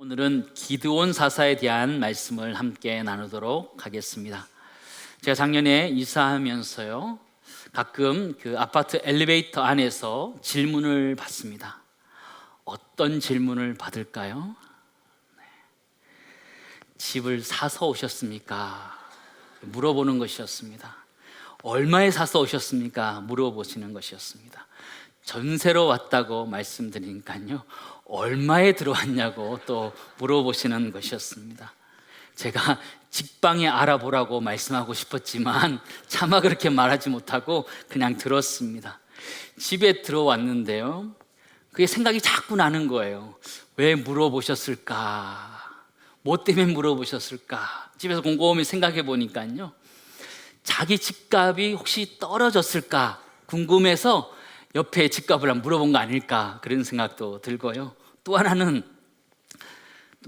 오늘은 기드온 사사에 대한 말씀을 함께 나누도록 하겠습니다. 제가 작년에 이사하면서요, 가끔 그 아파트 엘리베이터 안에서 질문을 받습니다. 어떤 질문을 받을까요? 집을 사서 오셨습니까? 물어보는 것이었습니다. 얼마에 사서 오셨습니까? 물어보시는 것이었습니다. 전세로 왔다고 말씀드리니까요, 얼마에 들어왔냐고 또 물어보시는 것이었습니다. 제가 직방에 알아보라고 말씀하고 싶었지만 차마 그렇게 말하지 못하고 그냥 들었습니다. 집에 들어왔는데요, 그게 생각이 자꾸 나는 거예요. 왜 물어보셨을까? 뭐 때문에 물어보셨을까? 집에서 곰곰이 생각해 보니까요, 자기 집값이 혹시 떨어졌을까 궁금해서 옆에 집값을 한번 물어본 거 아닐까, 그런 생각도 들고요. 또 하나는,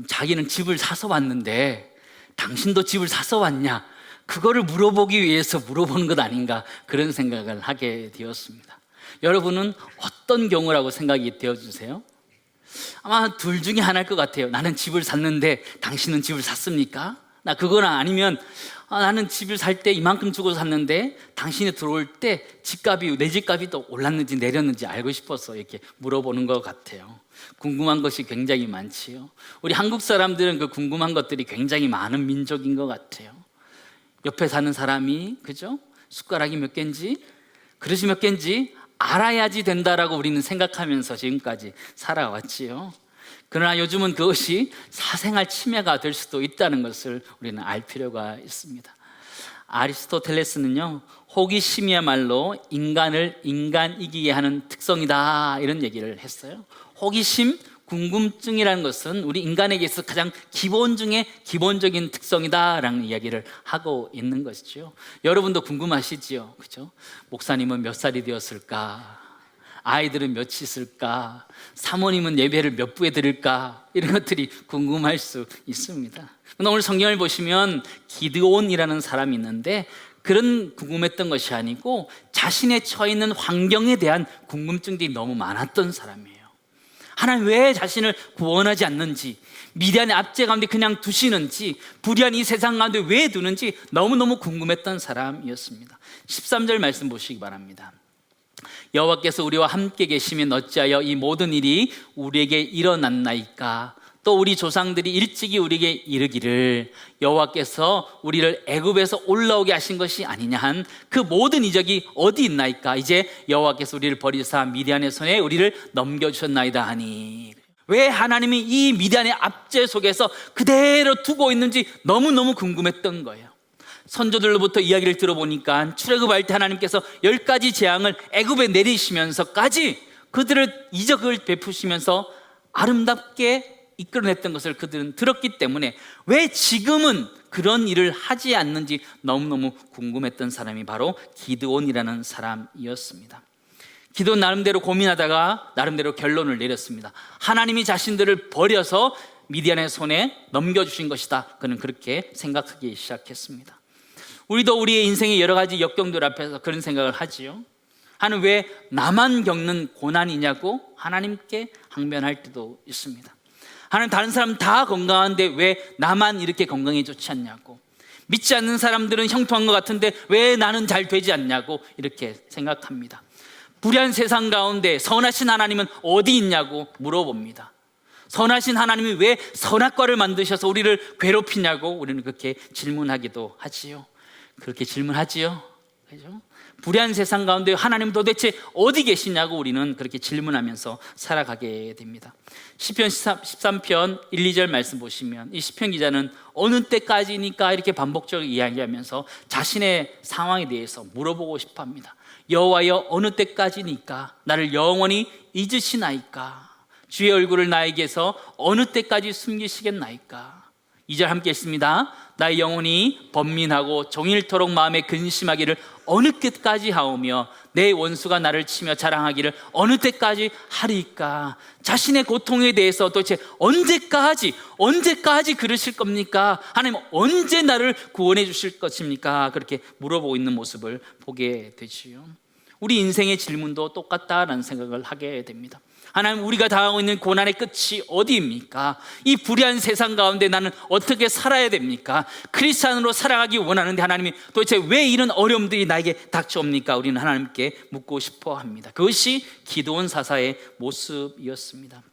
자기는 집을 사서 왔는데 당신도 집을 사서 왔냐, 그거를 물어보기 위해서 물어보는 것 아닌가, 그런 생각을 하게 되었습니다. 여러분은 어떤 경우라고 생각이 되어주세요? 아마 둘 중에 하나일 것 같아요. 나는 집을 샀는데 당신은 집을 샀습니까? 나 그거나, 아니면 나는 집을 살 때 이만큼 주고 샀는데 당신이 들어올 때 집값이, 내 집값이 또 올랐는지 내렸는지 알고 싶어서 이렇게 물어보는 것 같아요. 궁금한 것이 굉장히 많지요. 우리 한국 사람들은 그 궁금한 것들이 굉장히 많은 민족인 것 같아요. 옆에 사는 사람이, 그죠? 숟가락이 몇 개인지, 그릇이 몇 개인지 알아야지 된다라고 우리는 생각하면서 지금까지 살아왔지요. 그러나 요즘은 그것이 사생활 침해가 될 수도 있다는 것을 우리는 알 필요가 있습니다. 아리스토텔레스는요, 호기심이야말로 인간을 인간이기게 하는 특성이다, 이런 얘기를 했어요. 호기심, 궁금증이라는 것은 우리 인간에게 있어서 가장 기본 중에 기본적인 특성이다라는 이야기를 하고 있는 것이죠. 여러분도 궁금하시지요, 그죠? 목사님은 몇 살이 되었을까? 아이들은 몇 있을까? 사모님은 예배를 몇 부에 드릴까? 이런 것들이 궁금할 수 있습니다. 오늘 성경을 보시면 기드온이라는 사람이 있는데, 그런 궁금했던 것이 아니고 자신의 처해 있는 환경에 대한 궁금증들이 너무 많았던 사람이에요. 하나님 왜 자신을 구원하지 않는지, 미디안의 압제 가운데 그냥 두시는지, 불의한 이 세상 가운데 왜 두는지 너무너무 궁금했던 사람이었습니다. 13절 말씀 보시기 바랍니다. 여호와께서 우리와 함께 계시면 어찌하여 이 모든 일이 우리에게 일어났나이까? 또 우리 조상들이 일찍이 우리에게 이르기를 여호와께서 우리를 애굽에서 올라오게 하신 것이 아니냐 한 그 모든 이적이 어디 있나이까? 이제 여호와께서 우리를 버리사 미디안의 손에 우리를 넘겨주셨나이다 하니. 왜 하나님이 이 미디안의 압제 속에서 그대로 두고 있는지 너무너무 궁금했던 거예요. 선조들로부터 이야기를 들어보니까 출애굽할 때 하나님께서 10가지 재앙을 애굽에 내리시면서까지 그들을 이적을 베푸시면서 아름답게 이끌어냈던 것을 그들은 들었기 때문에 왜 지금은 그런 일을 하지 않는지 너무너무 궁금했던 사람이 바로 기드온이라는 사람이었습니다. 기드온 나름대로 고민하다가 나름대로 결론을 내렸습니다. 하나님이 자신들을 버려서 미디안의 손에 넘겨주신 것이다, 그는 그렇게 생각하기 시작했습니다. 우리도 우리의 인생의 여러 가지 역경들 앞에서 그런 생각을 하지요. 하나님 왜 나만 겪는 고난이냐고 하나님께 항변할 때도 있습니다. 하나님 다른 사람 다 건강한데 왜 나만 이렇게 건강이 좋지 않냐고, 믿지 않는 사람들은 형통한 것 같은데 왜 나는 잘 되지 않냐고 이렇게 생각합니다. 불의한 세상 가운데 선하신 하나님은 어디 있냐고 물어봅니다. 선하신 하나님이 왜 선악과를 만드셔서 우리를 괴롭히냐고 우리는 그렇게 질문하기도 하지요. 그렇게 질문하지요, 그죠? 불의한 세상 가운데 하나님 도대체 어디 계시냐고 우리는 그렇게 질문하면서 살아가게 됩니다. 시편 13편 1, 2절 말씀 보시면 이 시편 기자는 어느 때까지니까 이렇게 반복적으로 이야기하면서 자신의 상황에 대해서 물어보고 싶어 합니다. 여호와여, 어느 때까지니까 나를 영원히 잊으시나이까? 주의 얼굴을 나에게서 어느 때까지 숨기시겠나이까? 2절 함께 읽습니다. 나의 영혼이 번민하고 종일토록 마음에 근심하기를 어느 때까지 하오며 내 원수가 나를 치며 자랑하기를 어느 때까지 하리까? 자신의 고통에 대해서 도대체 언제까지 그러실 겁니까? 하나님 언제 나를 구원해 주실 것입니까? 그렇게 물어보고 있는 모습을 보게 되지요. 우리 인생의 질문도 똑같다라는 생각을 하게 됩니다. 하나님, 우리가 당하고 있는 고난의 끝이 어디입니까? 이 불의한 세상 가운데 나는 어떻게 살아야 됩니까? 크리스찬으로 살아가기 원하는데 하나님이 도대체 왜 이런 어려움들이 나에게 닥쳐옵니까? 우리는 하나님께 묻고 싶어 합니다. 그것이 기드온 사사의 모습이었습니다.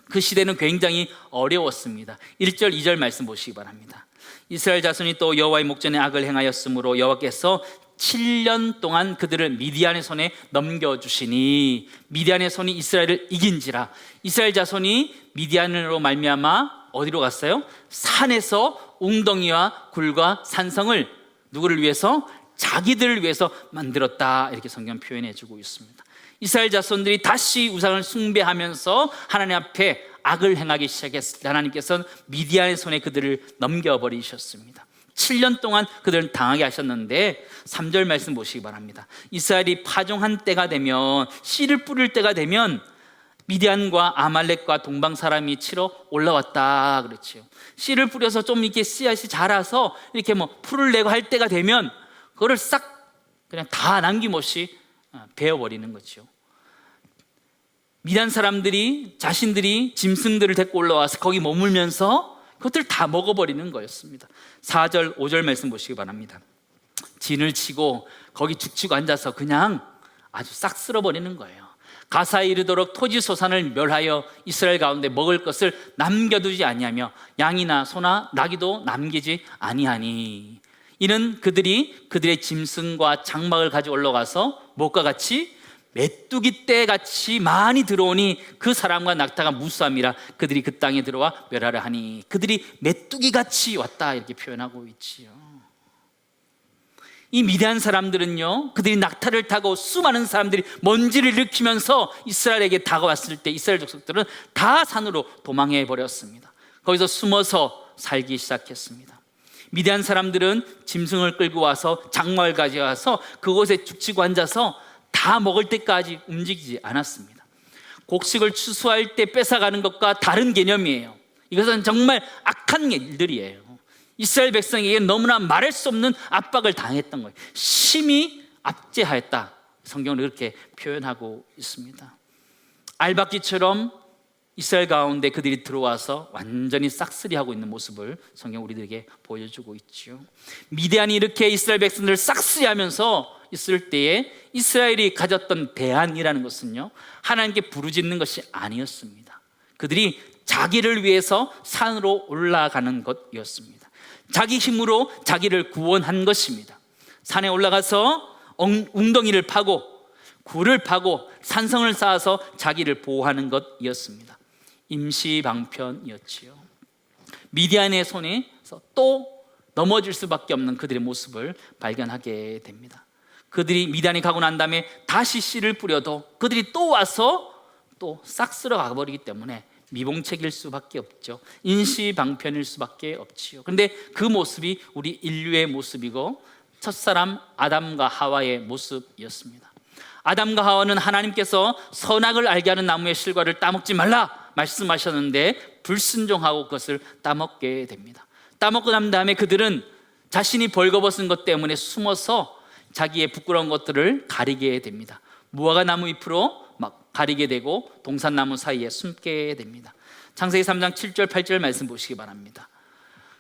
그 시대는 굉장히 어려웠습니다. 1절 2절 말씀 보시기 바랍니다. 이스라엘 자손이 또 여호와의 목전에 악을 행하였으므로 여호와께서 7년 동안 그들을 미디안의 손에 넘겨주시니, 미디안의 손이 이스라엘을 이긴지라. 이스라엘 자손이 미디안으로 말미암아 어디로 갔어요? 산에서 웅덩이와 굴과 산성을 누구를 위해서? 자기들을 위해서 만들었다, 이렇게 성경 표현해 주고 있습니다. 이스라엘 자손들이 다시 우상을 숭배하면서 하나님 앞에 악을 행하기 시작했을 때 하나님께서는 미디안의 손에 그들을 넘겨버리셨습니다. 7년 동안 그들은 당하게 하셨는데 3절 말씀 보시기 바랍니다. 이스라엘이 파종한 때가 되면, 씨를 뿌릴 때가 되면 미디안과 아말렉과 동방 사람이 치러 올라왔다 그랬지요. 씨를 뿌려서 좀 이렇게 씨앗이 자라서 이렇게 풀을 내고 할 때가 되면 그거를 싹 그냥 다 남김없이 베어버리는 거죠. 미디안 사람들이 자신들이 짐승들을 데리고 올라와서 거기 머물면서 그것들 다 먹어버리는 거였습니다. 4절 5절 말씀 보시기 바랍니다. 진을 치고 거기 죽치고 앉아서 그냥 아주 싹 쓸어버리는 거예요. 가사에 이르도록 토지 소산을 멸하여 이스라엘 가운데 먹을 것을 남겨두지 아니하며 양이나 소나 나귀도 남기지 아니하니, 이는 그들이 그들의 짐승과 장막을 가지고 올라가서 무엇과 같이? 메뚜기 떼 같이 많이 들어오니 그 사람과 낙타가 무수함이라 그들이 그 땅에 들어와 멸하려 하니, 그들이 메뚜기 같이 왔다, 이렇게 표현하고 있지요. 이 미디안 사람들은요, 그들이 낙타를 타고 수많은 사람들이 먼지를 일으키면서 이스라엘에게 다가왔을 때 이스라엘 족속들은 다 산으로 도망해 버렸습니다. 거기서 숨어서 살기 시작했습니다. 미디안 사람들은 짐승을 끌고 와서 장막을 가져와서 그곳에 죽치고 앉아서 다 먹을 때까지 움직이지 않았습니다. 곡식을 추수할 때 뺏어가는 것과 다른 개념이에요. 이것은 정말 악한 일들이에요. 이스라엘 백성에게 너무나 말할 수 없는 압박을 당했던 거예요. 심히 압제하였다, 성경은 그렇게 표현하고 있습니다. 알박기처럼 이스라엘 가운데 그들이 들어와서 완전히 싹쓸이하고 있는 모습을 성경 우리들에게 보여주고 있죠. 미디안이 이렇게 이스라엘 백성들을 싹쓸이하면서 있을 때에 이스라엘이 가졌던 대안이라는 것은요, 하나님께 부르짖는 것이 아니었습니다. 그들이 자기를 위해서 산으로 올라가는 것이었습니다. 자기 힘으로 자기를 구원한 것입니다. 산에 올라가서 웅덩이를 파고 굴을 파고 산성을 쌓아서 자기를 보호하는 것이었습니다. 임시방편이었지요. 미디안의 손에서 또 넘어질 수밖에 없는 그들의 모습을 발견하게 됩니다. 그들이 미디안에 가고 난 다음에 다시 씨를 뿌려도 그들이 또 와서 또 싹 쓸어 가버리기 때문에 미봉책일 수밖에 없죠. 인시방편일 수밖에 없지요. 그런데 그 모습이 우리 인류의 모습이고 첫사람 아담과 하와의 모습이었습니다. 아담과 하와는 하나님께서 선악을 알게 하는 나무의 실과를 따먹지 말라 말씀하셨는데 불순종하고 그것을 따먹게 됩니다. 따먹고 난 다음에 그들은 자신이 벌거벗은 것 때문에 숨어서 자기의 부끄러운 것들을 가리게 됩니다. 무화과 나무 잎으로 막 가리게 되고 동산나무 사이에 숨게 됩니다. 창세기 3장 7절 8절 말씀 보시기 바랍니다.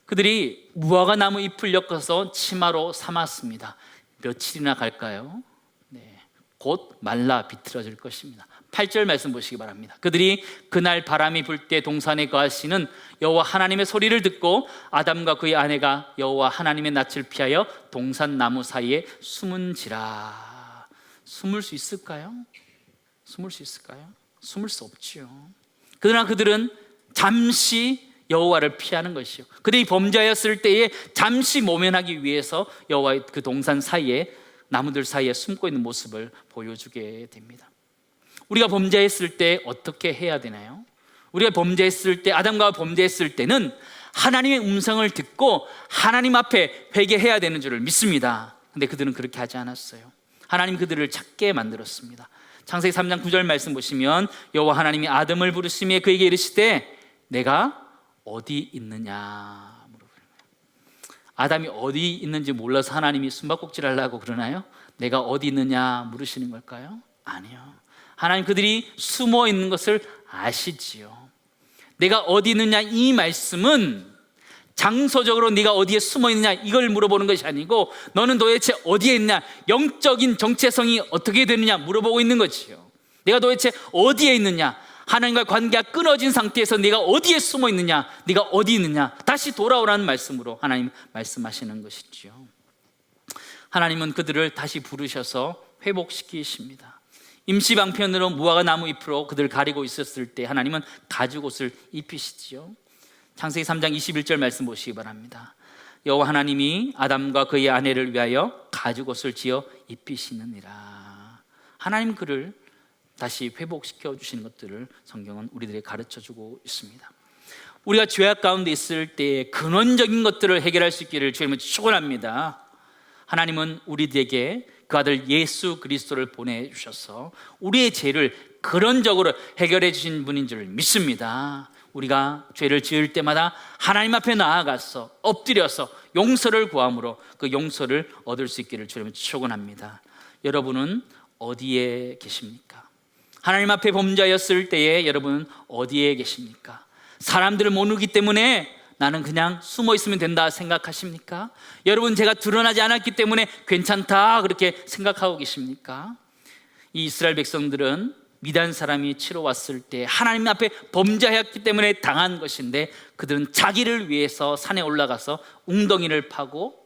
그들이 무화과 나무 잎을 엮어서 치마로 삼았습니다. 며칠이나 갈까요? 곧 말라 비틀어질 것입니다. 8절 말씀 보시기 바랍니다. 그들이 그날 바람이 불 때 동산에 거하시는 여호와 하나님의 소리를 듣고 아담과 그의 아내가 여호와 하나님의 낯을 피하여 동산나무 사이에 숨은지라. 숨을 수 있을까요? 숨을 수 있을까요? 숨을 수 없지요. 그러나 그들은 잠시 여호와를 피하는 것이요, 그들이 범죄하였을 때에 잠시 모면하기 위해서 여호와의 그 동산 사이에, 나무들 사이에 숨고 있는 모습을 보여주게 됩니다. 우리가 범죄했을 때 어떻게 해야 되나요? 우리가 범죄했을 때, 아담과 범죄했을 때는 하나님의 음성을 듣고 하나님 앞에 회개해야 되는 줄을 믿습니다. 근데 그들은 그렇게 하지 않았어요. 하나님 그들을 찾게 만들었습니다. 창세기 3장 9절 말씀 보시면 여호와 하나님이 아담을 부르시며 그에게 이르시되 내가 어디 있느냐 물어보는 거예요. 아담이 어디 있는지 몰라서 하나님이 숨바꼭질 하려고 그러나요? 내가 어디 있느냐 물으시는 걸까요? 아니요. 하나님 그들이 숨어 있는 것을 아시지요. 내가 어디 있느냐, 이 말씀은 장소적으로 네가 어디에 숨어 있느냐 이걸 물어보는 것이 아니고, 너는 도대체 어디에 있느냐, 영적인 정체성이 어떻게 되느냐 물어보고 있는 거지요. 내가 도대체 어디에 있느냐, 하나님과 관계가 끊어진 상태에서 네가 어디에 숨어 있느냐, 네가 어디 있느냐, 다시 돌아오라는 말씀으로 하나님 말씀하시는 것이지요. 하나님은 그들을 다시 부르셔서 회복시키십니다. 임시방편으로 무화과 나무 잎으로 그들을 가리고 있었을 때 하나님은 가죽옷을 입히시지요. 창세기 3장 21절 말씀 보시기 바랍니다. 여호와 하나님이 아담과 그의 아내를 위하여 가죽옷을 지어 입히시느니라. 하나님 그를 다시 회복시켜 주시는 것들을 성경은 우리들에게 가르쳐주고 있습니다. 우리가 죄악 가운데 있을 때 근원적인 것들을 해결할 수 있기를 주님은 축원합니다. 하나님은 우리들에게 그 아들 예수 그리스도를 보내주셔서 우리의 죄를 근원적으로 해결해 주신 분인 줄 믿습니다. 우리가 죄를 지을 때마다 하나님 앞에 나아가서 엎드려서 용서를 구함으로 그 용서를 얻을 수 있기를 주님은 축원합니다. 여러분은 어디에 계십니까? 하나님 앞에 범죄하였을 때에 여러분은 어디에 계십니까? 사람들을 모르기 때문에 나는 그냥 숨어 있으면 된다 생각하십니까? 여러분, 제가 드러나지 않았기 때문에 괜찮다 그렇게 생각하고 계십니까? 이 이스라엘 백성들은 미디안 사람이 치러 왔을 때 하나님 앞에 범죄하였기 때문에 당한 것인데, 그들은 자기를 위해서 산에 올라가서 웅덩이를 파고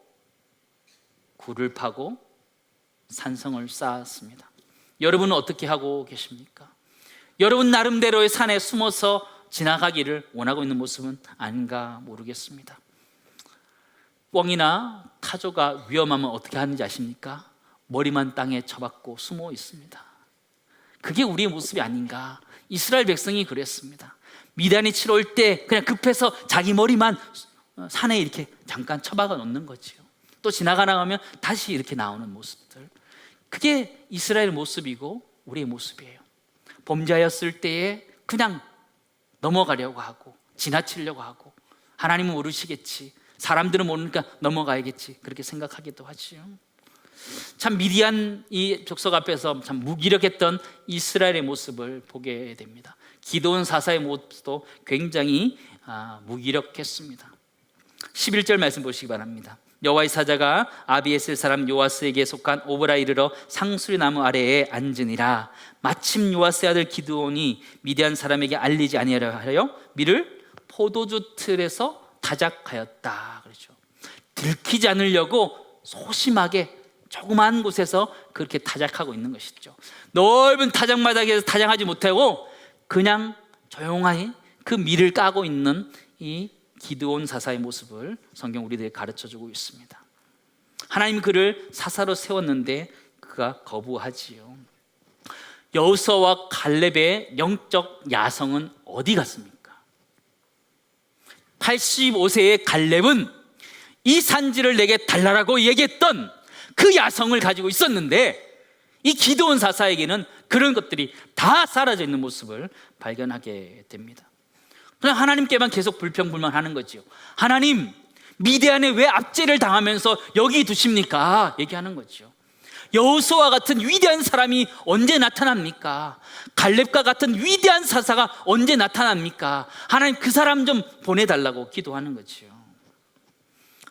굴을 파고 산성을 쌓았습니다. 여러분은 어떻게 하고 계십니까? 여러분 나름대로의 산에 숨어서 지나가기를 원하고 있는 모습은 아닌가 모르겠습니다. 꿩이나 타조가 위험하면 어떻게 하는지 아십니까? 머리만 땅에 쳐박고 숨어 있습니다. 그게 우리의 모습이 아닌가. 이스라엘 백성이 그랬습니다. 미디안이 치러 올 때 그냥 급해서 자기 머리만 산에 이렇게 잠깐 쳐박아 놓는 거지요. 또 지나가나 가면 다시 이렇게 나오는 모습들, 그게 이스라엘 모습이고 우리의 모습이에요. 범죄하였을 때에 그냥 넘어가려고 하고 지나치려고 하고, 하나님은 모르시겠지, 사람들은 모르니까 넘어가야겠지, 그렇게 생각하기도 하지요. 참 미디안 이 족속 앞에서 참 무기력했던 이스라엘의 모습을 보게 됩니다. 기드온 사사의 모습도 굉장히 무기력했습니다. 11절 말씀 보시기 바랍니다. 여호와의 사자가 아비에셀 사람 요아스에게 속한 오브라 이르러 상수리 나무 아래에 앉으니라. 마침 요아스의 아들 기드온이 미디안 사람에게 알리지 아니하려 하여 밀을 포도주 틀에서 타작하였다. 그렇죠. 들키지 않으려고 소심하게 조그마한 곳에서 그렇게 타작하고 있는 것이죠. 넓은 타작마당에서 타작하지 못하고 그냥 조용하게 그 밀을 까고 있는 이 기드온 사사의 모습을 성경 우리들에게 가르쳐주고 있습니다. 하나님 그를 사사로 세웠는데 그가 거부하지요. 여호수아와 갈렙의 영적 야성은 어디 갔습니까? 85세의 갈렙은 이 산지를 내게 달라라고 얘기했던 그 야성을 가지고 있었는데, 이 기드온 사사에게는 그런 것들이 다 사라져 있는 모습을 발견하게 됩니다. 그냥 하나님께만 계속 불평불만하는 거지요. 하나님, 미디안에 왜 압제를 당하면서 여기 두십니까? 얘기하는 거죠. 여호수아 같은 위대한 사람이 언제 나타납니까? 갈렙과 같은 위대한 사사가 언제 나타납니까? 하나님 그 사람 좀 보내달라고 기도하는 거지요.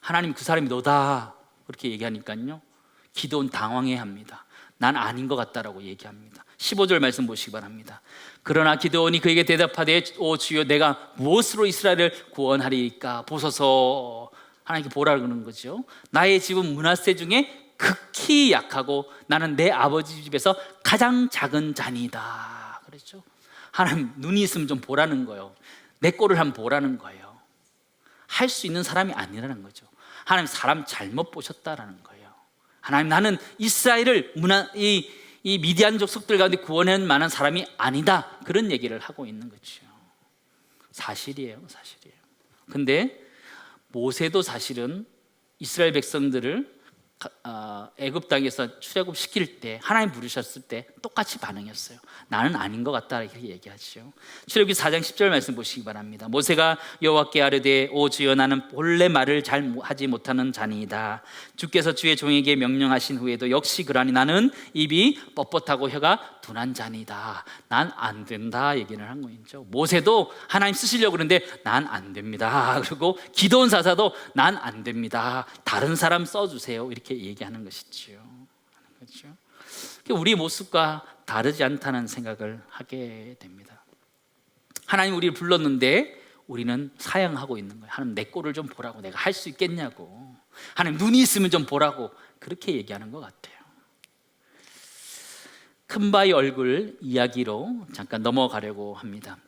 하나님 그 사람이 너다 그렇게 얘기하니까요, 기도는 당황해합니다. 난 아닌 것 같다라고 얘기합니다. 15절 말씀 보시기 바랍니다. 그러나 기드온이 그에게 대답하되 오 주여, 내가 무엇으로 이스라엘을 구원하리까? 보소서. 하나님께 보라 그러는 거죠. 나의 집은 므낫세 중에 극히 약하고 나는 내 아버지 집에서 가장 작은 자니이다. 그랬죠. 하나님 눈이 있으면 좀 보라는 거예요. 내 꼴을 한번 보라는 거예요. 할 수 있는 사람이 아니라는 거죠. 하나님 사람 잘못 보셨다라는 거예요. 하나님 나는 이스라엘을 이 미디안 족속들 가운데 구원할 만한 사람이 아니다, 그런 얘기를 하고 있는 거죠. 사실이에요. 근데 모세도 사실은 이스라엘 백성들을 애굽 땅에서 출애굽 시킬 때 하나님 부르셨을 때 똑같이 반응했어요. 나는 아닌 것 같다 이렇게 얘기하죠. 출애굽기 4장 10절 말씀 보시기 바랍니다. 모세가 여호와께 아뢰되 오 주여, 나는 본래 말을 잘 하지 못하는 자니이다. 주께서 주의 종에게 명령하신 후에도 역시 그러하니 나는 입이 뻣뻣하고 혀가 둔한 자니다. 난 안 된다 얘기를 한 거죠. 모세도 하나님 쓰시려고 그러는데 난 안 됩니다. 그리고 기드온 사사도 난 안 됩니다. 다른 사람 써주세요. 이렇게 얘기하는 것이지요. 그렇죠? 우리 모습과 다르지 않다는 생각을 하게 됩니다. 하나님 우리를 불렀는데 우리는 사양하고 있는 거예요. 하나님 내 꼴을 좀 보라고, 내가 할 수 있겠냐고, 하나님 눈이 있으면 좀 보라고, 그렇게 얘기하는 것 같아요. 큰바위 얼굴 이야기로 잠깐 넘어가려고 합니다.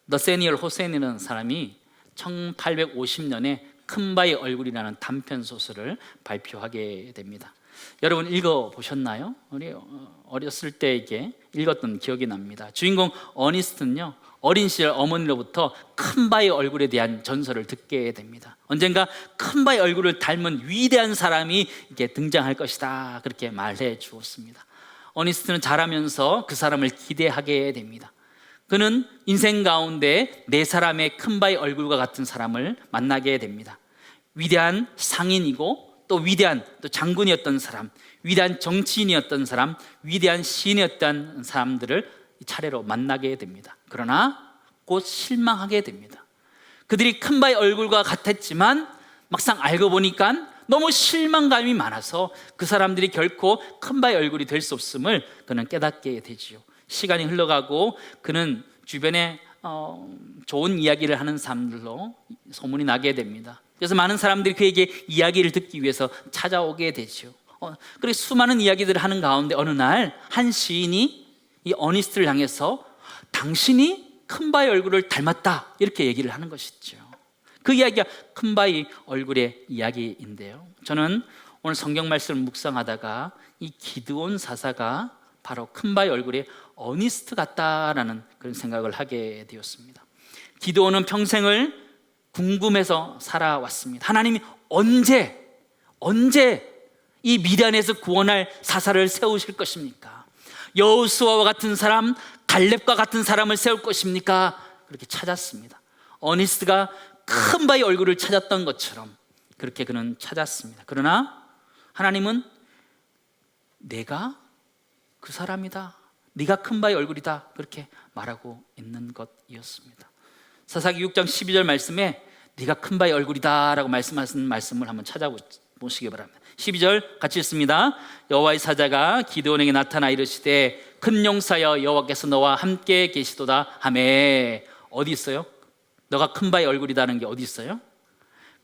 너세니얼 호세니라는 사람이 1850년에 큰바위 얼굴이라는 단편 소설을 발표하게 됩니다. 여러분 읽어보셨나요? 우리 어렸을 때 이게 읽었던 기억이 납니다. 주인공 어니스트는요, 어린 시절 어머니로부터 큰바위 얼굴에 대한 전설을 듣게 됩니다. 언젠가 큰바위 얼굴을 닮은 위대한 사람이 이렇게 등장할 것이다, 그렇게 말해 주었습니다. 어니스트는 자라면서 그 사람을 기대하게 됩니다. 그는 인생 가운데 네 사람의 큰바위 얼굴과 같은 사람을 만나게 됩니다. 위대한 상인이고 또 위대한 또 장군이었던 사람, 위대한 정치인이었던 사람, 위대한 시인이었던 사람들을 차례로 만나게 됩니다. 그러나 곧 실망하게 됩니다. 그들이 큰바위 얼굴과 같았지만 막상 알고 보니까 너무 실망감이 많아서 그 사람들이 결코 큰바위 얼굴이 될 수 없음을 그는 깨닫게 되지요. 시간이 흘러가고 그는 주변에 좋은 이야기를 하는 사람들로 소문이 나게 됩니다. 그래서 많은 사람들이 그에게 이야기를 듣기 위해서 찾아오게 되죠. 그래서 수많은 이야기들을 하는 가운데 어느 날 한 시인이 이 어니스트를 향해서 당신이 큰바위 얼굴을 닮았다, 이렇게 얘기를 하는 것이죠. 그 이야기가 큰바위 얼굴의 이야기인데요, 저는 오늘 성경 말씀을 묵상하다가 이 기드온 사사가 바로 큰바위 얼굴의 어니스트 같다라는 그런 생각을 하게 되었습니다. 기드온은 평생을 궁금해서 살아왔습니다. 하나님이 언제 이 미디안에서 구원할 사사를 세우실 것입니까? 여호수아와 같은 사람, 갈렙과 같은 사람을 세울 것입니까? 그렇게 찾았습니다. 어니스트가 큰바위 얼굴을 찾았던 것처럼 그렇게 그는 찾았습니다. 그러나 하나님은 내가 그 사람이다, 네가 큰바위 얼굴이다, 그렇게 말하고 있는 것이었습니다. 사사기 6장 12절 말씀에 네가 큰바위 얼굴이다 라고 말씀하신 말씀을 한번 찾아보시기 바랍니다. 12절 같이 읽습니다. 여호와의 사자가 기드온에게 나타나 이르시되 큰 용사여 여호와께서 너와 함께 계시도다 하매. 어디 있어요? 너가 큰바위 얼굴이다는 게 어디 있어요?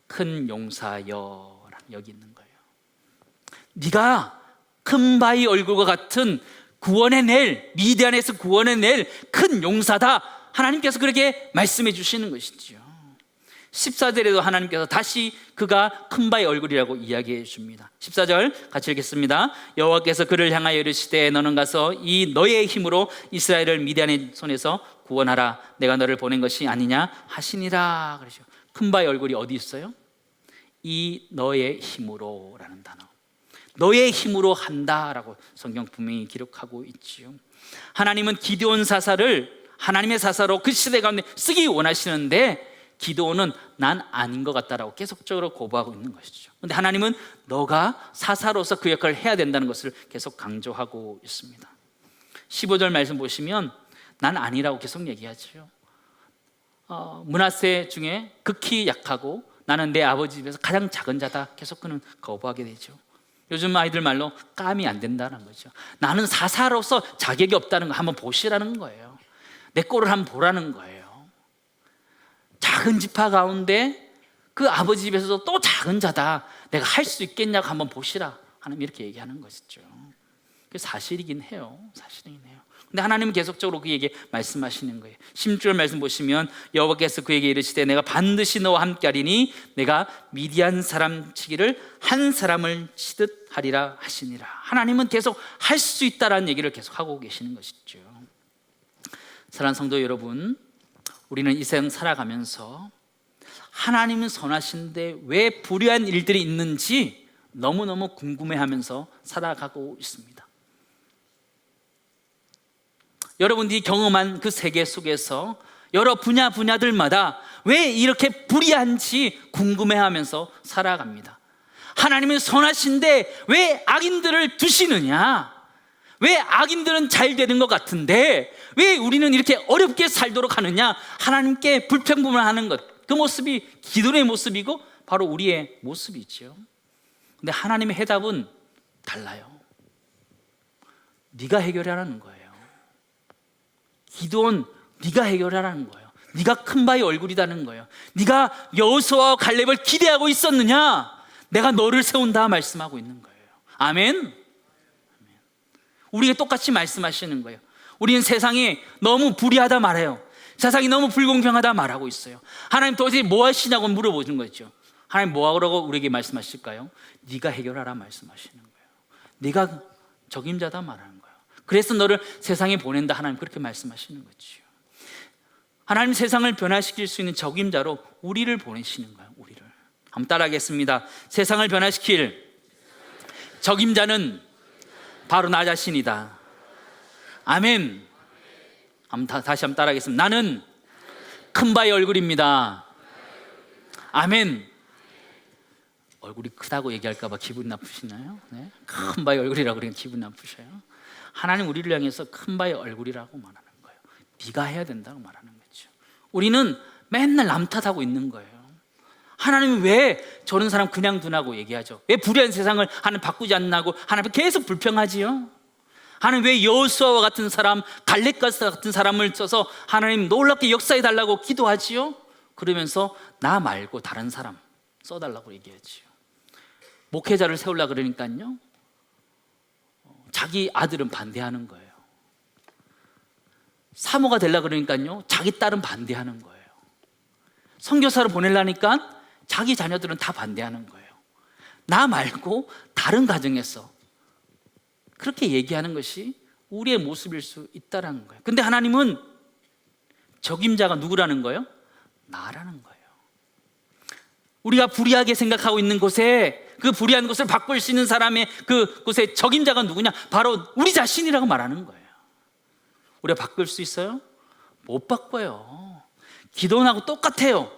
큰 용사여, 여기 있는 거예요. 네가 큰바위 얼굴과 같은 구원해낼, 미디안에서 구원해낼 큰 용사다, 하나님께서 그렇게 말씀해 주시는 것이죠. 14절에도 하나님께서 다시 그가 큰바위 얼굴이라고 이야기해 줍니다. 14절 같이 읽겠습니다. 여호와께서 그를 향하여 이르시되 너는 가서 이 너의 힘으로 이스라엘을 미디안의 손에서 구원하라, 내가 너를 보낸 것이 아니냐 하시니라. 그러죠. 큰바위 얼굴이 어디 있어요? 이 너의 힘으로 라는 단어, 너의 힘으로 한다라고 성경 분명히 기록하고 있지요. 하나님은 기드온 사사를 하나님의 사사로 그 시대 가운데 쓰기 원하시는데 기드온은 난 아닌 것 같다라고 계속적으로 고백하고 있는 것이죠. 그런데 하나님은 너가 사사로서 그 역할을 해야 된다는 것을 계속 강조하고 있습니다. 15절 말씀 보시면 난 아니라고 계속 얘기하죠. 므낫세 중에 극히 약하고 나는 내 아버지 집에서 가장 작은 자다, 계속 그는 거부하게 되죠. 요즘 아이들 말로 깜이 안 된다는 거죠. 나는 사사로서 자격이 없다는 거 한번 보시라는 거예요. 내 꼴을 한번 보라는 거예요. 작은 지파 가운데 그 아버지 집에서도 또 작은 자다, 내가 할 수 있겠냐고 한번 보시라, 하나님 이렇게 얘기하는 것이죠. 그게 사실이긴 해요. 사실이긴 해요. 근데 하나님은 계속적으로 그에게 말씀하시는 거예요. 16절 말씀 보시면 여호와께서 그에게 이르시되 내가 반드시 너와 함께하리니 내가 미디안 사람 치기를 한 사람을 치듯 하리라 하시니라. 하나님은 계속 할 수 있다라는 얘기를 계속 하고 계시는 것이죠. 사랑하는 성도 여러분, 우리는 이 세상 살아가면서 하나님은 선하신데 왜 불의한 일들이 있는지 너무너무 궁금해하면서 살아가고 있습니다. 여러분들이 경험한 그 세계 속에서 여러 분야들마다 왜 이렇게 불의한지 궁금해하면서 살아갑니다. 하나님은 선하신데 왜 악인들을 두시느냐? 왜 악인들은 잘 되는 것 같은데 왜 우리는 이렇게 어렵게 살도록 하느냐? 하나님께 불평불만하는 것, 그 모습이 기도의 모습이고 바로 우리의 모습이죠. 근데 하나님의 해답은 달라요. 네가 해결하라는 거예요. 기도는 네가 해결하라는 거예요. 네가 큰 바의 얼굴이라는 거예요. 네가 여호수아와 갈렙을 기대하고 있었느냐? 내가 너를 세운다 말씀하고 있는 거예요. 아멘. 우리에게 똑같이 말씀하시는 거예요. 우리는 세상이 너무 불의하다 말해요. 세상이 너무 불공평하다 말하고 있어요. 하나님 도대체 뭐 하시냐고 물어보는 거죠. 하나님 뭐 하라고 우리에게 말씀하실까요? 네가 해결하라 말씀하시는 거예요. 네가 적임자다 말하는 거예요. 그래서 너를 세상에 보낸다, 하나님 그렇게 말씀하시는 거죠. 하나님 세상을 변화시킬 수 있는 적임자로 우리를 보내시는 거예요. 우리를 한번 따라하겠습니다. 세상을 변화시킬 적임자는 바로 나 자신이다. 아멘. 다시 한번 따라하겠습니다. 나는 큰 바의 얼굴입니다. 아멘. 얼굴이 크다고 얘기할까 봐 기분 나쁘시나요? 네? 큰 바의 얼굴이라고 그러면 기분 나쁘셔요? 하나님 우리를 향해서 큰 바의 얼굴이라고 말하는 거예요. 네가 해야 된다고 말하는 거죠. 우리는 맨날 남 탓하고 있는 거예요. 하나님이 왜 저런 사람 그냥 두나고 얘기하죠? 왜 불의한 세상을 하나님 바꾸지 않나고 하나님 계속 불평하지요? 하나님 왜 여호수아와 같은 사람, 갈렙과 같은 사람을 써서 하나님 놀랍게 역사해 달라고 기도하지요? 그러면서 나 말고 다른 사람 써달라고 얘기하지요. 목회자를 세우려고 그러니까요, 자기 아들은 반대하는 거예요. 사모가 되려고 그러니까요, 자기 딸은 반대하는 거예요. 선교사를 보내려니까 자기 자녀들은 다 반대하는 거예요. 나 말고 다른 가정에서 그렇게 얘기하는 것이 우리의 모습일 수 있다는 거예요. 근데 하나님은 적임자가 누구라는 거예요? 나라는 거예요. 우리가 불의하게 생각하고 있는 곳에 그 불의한 것을 바꿀 수 있는 사람의 그곳의 적임자가 누구냐? 바로 우리 자신이라고 말하는 거예요. 우리가 바꿀 수 있어요? 못 바꿔요. 기도원하고 똑같아요.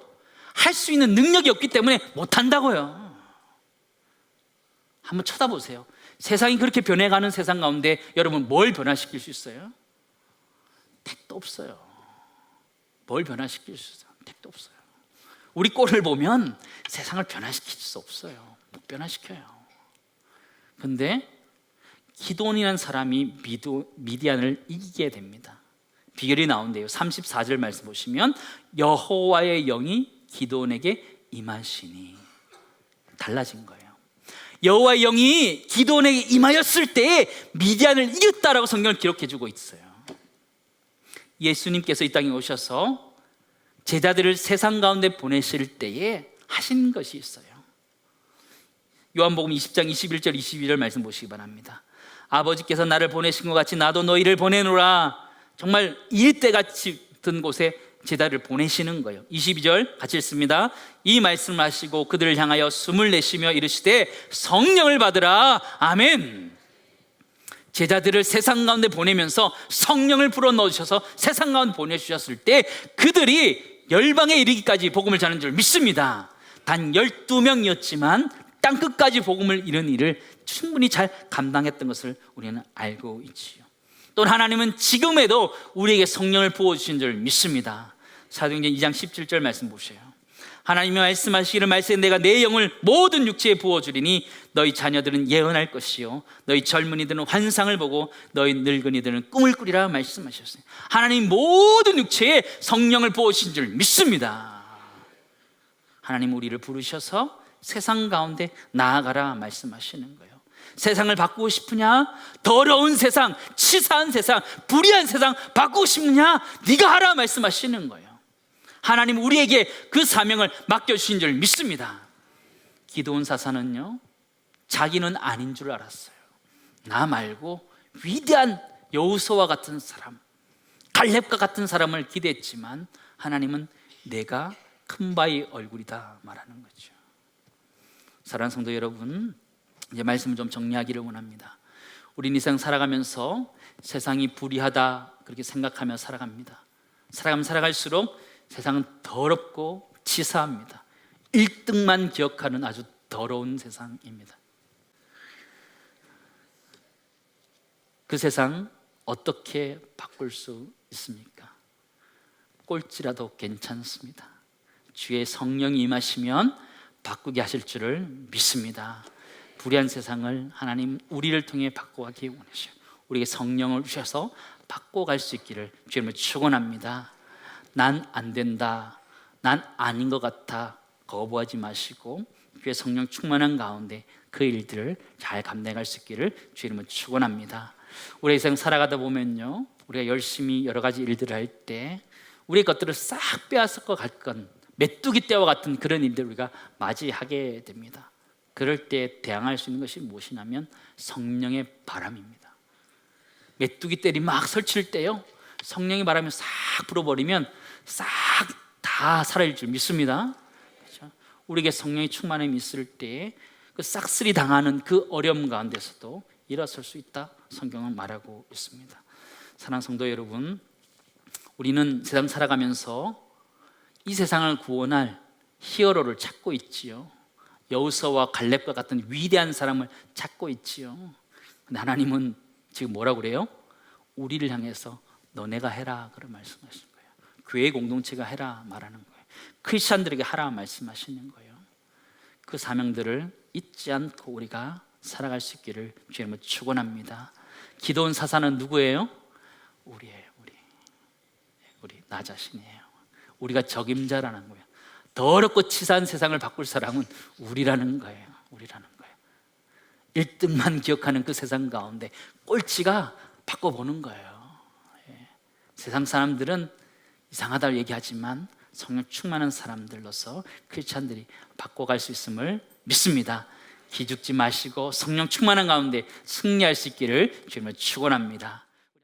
할 수 있는 능력이 없기 때문에 못한다고요. 한번 쳐다보세요. 세상이 그렇게 변해가는 세상 가운데 여러분 뭘 변화시킬 수 있어요? 택도 없어요. 뭘 변화시킬 수 있어요? 택도 없어요. 우리 꼴을 보면 세상을 변화시킬 수 없어요. 못 변화시켜요. 그런데 기도원이라는 사람이 미디안을 이기게 됩니다. 비결이 나온대요. 34절 말씀 보시면 여호와의 영이 기도원에게 임하시니, 달라진 거예요. 여호와의 영이 기도원에게 임하였을 때에 미디안을 이겼다라고 성경을 기록해 주고 있어요. 예수님께서 이 땅에 오셔서 제자들을 세상 가운데 보내실 때에 하신 것이 있어요. 요한복음 20장 21절 22절 말씀 보시기 바랍니다. 아버지께서 나를 보내신 것 같이 나도 너희를 보내노라. 정말 일대같이 든 곳에 제자를 보내시는 거예요. 22절 같이 읽습니다. 이 말씀을 하시고 그들을 향하여 숨을 내쉬며 이르시되 성령을 받으라. 아멘. 제자들을 세상 가운데 보내면서 성령을 불어넣으셔서 세상 가운데 보내주셨을 때 그들이 열방에 이르기까지 복음을 전하는 줄 믿습니다. 단 12명이었지만 땅끝까지 복음을 이룬 일을 충분히 잘 감당했던 것을 우리는 알고 있지요. 또 하나님은 지금에도 우리에게 성령을 부어주신 줄 믿습니다. 사도행전 2장 17절 말씀 보세요. 하나님이 말씀하시기를 말세 내가 내 영을 모든 육체에 부어주리니 너희 자녀들은 예언할 것이요 너희 젊은이들은 환상을 보고 너희 늙은이들은 꿈을 꾸리라 말씀하셨어요. 하나님 모든 육체에 성령을 부어주신 줄 믿습니다. 하나님 우리를 부르셔서 세상 가운데 나아가라 말씀하시는 거예요. 세상을 바꾸고 싶으냐? 더러운 세상, 치사한 세상, 불의한 세상 바꾸고 싶느냐? 네가 하라 말씀하시는 거예요. 하나님 우리에게 그 사명을 맡겨주신 줄 믿습니다. 기드온 사사는요, 자기는 아닌 줄 알았어요. 나 말고 위대한 여호수아와 같은 사람, 갈렙과 같은 사람을 기대했지만 하나님은 내가 큰 바의 얼굴이다 말하는 거죠. 사랑하는 성도 여러분, 이제 말씀을 좀 정리하기를 원합니다. 우린 이 세상 살아가면서 세상이 불의하다 그렇게 생각하며 살아갑니다. 살아가면 살아갈수록 세상은 더럽고 치사합니다. 1등만 기억하는 아주 더러운 세상입니다. 그 세상 어떻게 바꿀 수 있습니까? 꼴찌라도 괜찮습니다. 주의 성령이 임하시면 바꾸게 하실 줄을 믿습니다. 불의한 세상을 하나님 우리를 통해 바꿔가기 원하셔요. 우리에게 성령을 주셔서 바꿔갈 수 있기를 주님을 축원합니다. 난 안 된다, 난 아닌 것 같아 거부하지 마시고 주의 성령 충만한 가운데 그 일들을 잘 감당할 수 있기를 주님을 축원합니다. 우리 인생 살아가다 보면요, 우리가 열심히 여러 가지 일들을 할 때 우리의 것들을 싹 빼앗고 갈 건 메뚜기 떼와 같은 그런 일들을 우리가 맞이하게 됩니다. 그럴 때 대항할 수 있는 것이 무엇이냐면 성령의 바람입니다. 메뚜기 떼리 막 설칠 때요, 성령의 바람이 싹 불어버리면 싹 다 사라질 줄 믿습니다. 그렇죠? 우리에게 성령의 충만함이 있을 때 그 싹쓸이 당하는 그 어려움 가운데서도 일어설 수 있다, 성경은 말하고 있습니다. 사랑하는 성도 여러분, 우리는 세상 살아가면서 이 세상을 구원할 히어로를 찾고 있지요. 여호수아와 갈렙과 같은 위대한 사람을 찾고 있지요. 근데 하나님은 지금 뭐라고 그래요? 우리를 향해서 너네가 해라 그런 말씀하시는 거예요. 교회 공동체가 해라 말하는 거예요. 크리스찬들에게 하라 말씀하시는 거예요. 그 사명들을 잊지 않고 우리가 살아갈 수 있기를 주님을 축원합니다. 기도원 사사는 누구예요? 우리예요. 우리 나 자신이에요. 우리가 적임자라는 거예요. 더럽고 치사한 세상을 바꿀 사람은 우리라는 거예요. 1등만 기억하는 그 세상 가운데 꼴찌가 바꿔보는 거예요. 세상 사람들은 이상하다고 얘기하지만 성령 충만한 사람들로서 크리스찬들이 바꿔갈 수 있음을 믿습니다. 기죽지 마시고 성령 충만한 가운데 승리할 수 있기를 주님을 축원합니다.